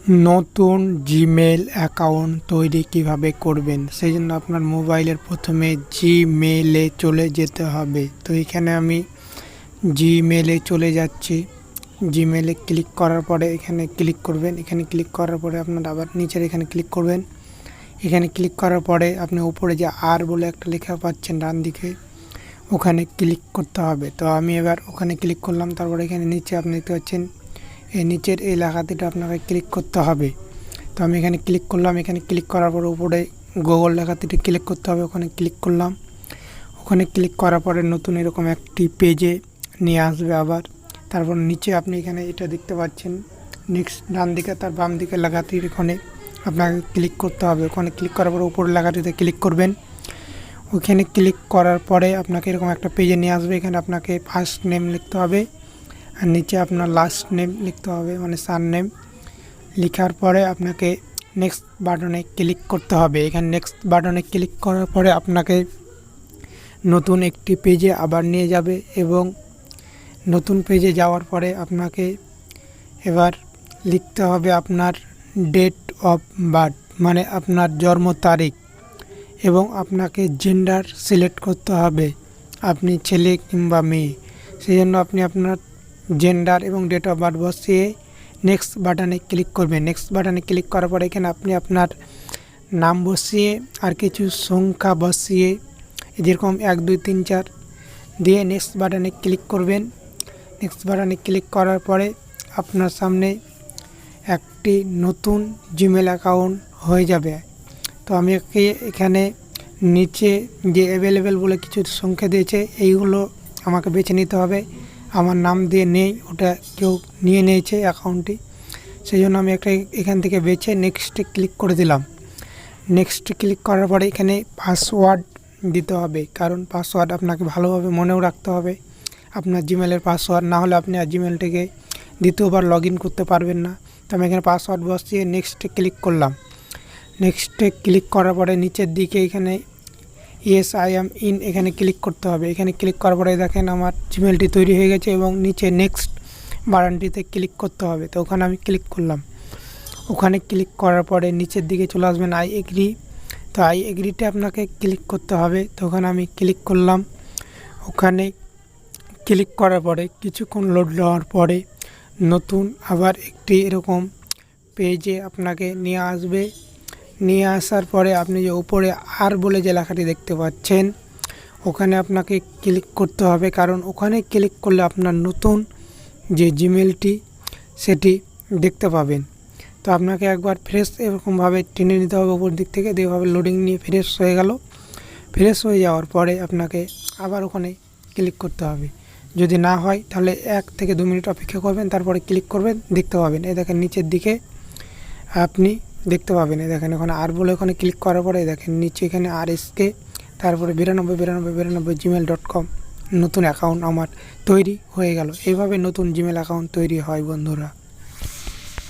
নতুন Gmail account তৈরি কিভাবে করবেন, সেই জন্য আপনার মোবাইলের প্রথমে জিমেলে চলে যেতে হবে। তো এখানে আমি জিমেলে চলে যাচ্ছি। জিমেলে ক্লিক করার পরে এখানে ক্লিক করবেন। এখানে ক্লিক করার পরে আপনার আবার নিচের এখানে ক্লিক করবেন। এখানে ক্লিক করার পরে আপনি উপরে যে আর বলে একটা লেখা পাচ্ছেন ডান দিকে, ওখানে ক্লিক করতে হবে। তো আমি এবার ওখানে ক্লিক করলাম। তারপরে এখানে নিচে আপনি দেখতে পাচ্ছেন এই নিচের এই লেখাটিতে আপনাকে ক্লিক করতে হবে। তো আমি এখানে ক্লিক করলাম। এখানে ক্লিক করার পরে উপরে গুগল লেখাটিতে ক্লিক করতে হবে। ওখানে ক্লিক করলাম। ওখানে ক্লিক করার পরে নতুন এরকম একটি পেজে নিয়ে আসবে আবার। তারপর নিচে আপনি এখানে এটা দেখতে পাচ্ছেন নেক্সট, ডান দিকে তার বাম দিকে লেখাটির ওখানে আপনাকে ক্লিক করতে হবে। ওখানে ক্লিক করার পরে উপরের লেখাটিতে ক্লিক করবেন। ওখানে ক্লিক করার পরে আপনাকে এরকম একটা পেজে নিয়ে আসবে। এখানে আপনাকে ফার্স্ট নেম লিখতে হবে আর নিচে আপনার লাস্ট নেম লিখতে হবে, মানে সার নেম। লেখার পরে আপনাকে নেক্সট বাটনে ক্লিক করতে হবে। এখানে নেক্সট বাটনে ক্লিক করার পরে আপনাকে নতুন একটি পেজে আবার নিয়ে যাবে এবং নতুন পেজে যাওয়ার পরে আপনাকে এবার লিখতে হবে আপনার ডেট অফ বার্থ, মানে আপনার জন্ম তারিখ, এবং আপনাকে জেন্ডার সিলেক্ট করতে হবে, আপনি ছেলে কিংবা মেয়ে। সেই জন্য আপনি আপনার জেন্ডার এবং ডেট অফ বার্থ বসিয়ে নেক্সট বাটনে ক্লিক করবেন। নেক্সট বাটনে ক্লিক করার পরে এখানে আপনি আপনার নাম বসিয়ে আর কিছু সংখ্যা বসিয়ে যেরকম 1 2 3 4 দিয়ে নেক্সট বাটনে ক্লিক করবেন। নেক্সট বাটনে ক্লিক করার পরে আপনার সামনে একটি নতুন জিমেল অ্যাকাউন্ট হয়ে যাবে। তো আমি এখানে নিচে যে অ্যাভেলেবেল বলে কিছু সংখ্যা দিয়েছে, এইগুলো আমাকে বেছে নিতে হবে। আমার নাম দিয়ে নেই, ওটা কেউ নিয়ে নিয়েছে অ্যাকাউন্টটি, সেই জন্য আমি একটা এখান থেকে বেছে নেক্সটে ক্লিক করে দিলাম। নেক্সটে ক্লিক করার পরে এখানে পাসওয়ার্ড দিতে হবে, কারণ পাসওয়ার্ড আপনাকে ভালোভাবে মনেও রাখতে হবে আপনার জিমেলের পাসওয়ার্ড, না হলে আপনি আর জিমেলটিকে দ্বিতীয়বার লগ ইন করতে পারবেন না। তো আমি এখানে পাসওয়ার্ড বসিয়ে নেক্সটে ক্লিক করলাম। নেক্সটে ক্লিক করার পরে নিচের দিকে এখানে ইয়েস আই অ্যাম ইন এখানে ক্লিক করতে হবে। এখানে ক্লিক করার পরে দেখেন আমার জিমেলটি তৈরি হয়ে গেছে এবং নিচে নেক্সট বাটনটিতে ক্লিক করতে হবে। তো ওখানে আমি ক্লিক করলাম। ওখানে ক্লিক করার পরে নিচের দিকে চলে আসবেন আই এগ্রি। তো আই এগ্রিতে আপনাকে ক্লিক করতে হবে। তো ওখানে আমি ক্লিক করলাম। ওখানে ক্লিক করার পরে কিছুক্ষণ লোড দেওয়ার পরে নতুন আবার একটি এরকম পেজে আপনাকে নিয়ে আসবে। নিয়ে আসার পরে আপনি যে উপরে আর বলে যে লেখাটি দেখতে পাচ্ছেন, ওখানে আপনাকে ক্লিক করতে হবে, কারণ ওখানে ক্লিক করলে আপনার নতুন যে জিমেলটি সেটি দেখতে পাবেন। তো আপনাকে একবার ফ্রেশ এরকমভাবে টেনে নিতে হবে উপর দিক থেকে, এভাবে লোডিং নিয়ে ফ্রেশ হয়ে গেল। ফ্রেশ হয়ে যাওয়ার পরে আপনাকে আবার ওখানে ক্লিক করতে হবে। যদি না হয় তাহলে 1 থেকে 2 মিনিট অপেক্ষা করবেন, তারপরে ক্লিক করবেন, দেখতে পাবেন। এই দেখেন নিচের দিকে আপনি দেখতে পাবেন। এই দেখেন ওখানে আর বলে ওখানে ক্লিক করার পরে দেখেন নিচে এখানে RSK, তারপরে 929292gmail.com নতুন অ্যাকাউন্ট আমার তৈরি হয়ে গেল। এইভাবে নতুন জিমেল অ্যাকাউন্ট তৈরি হয় বন্ধুরা।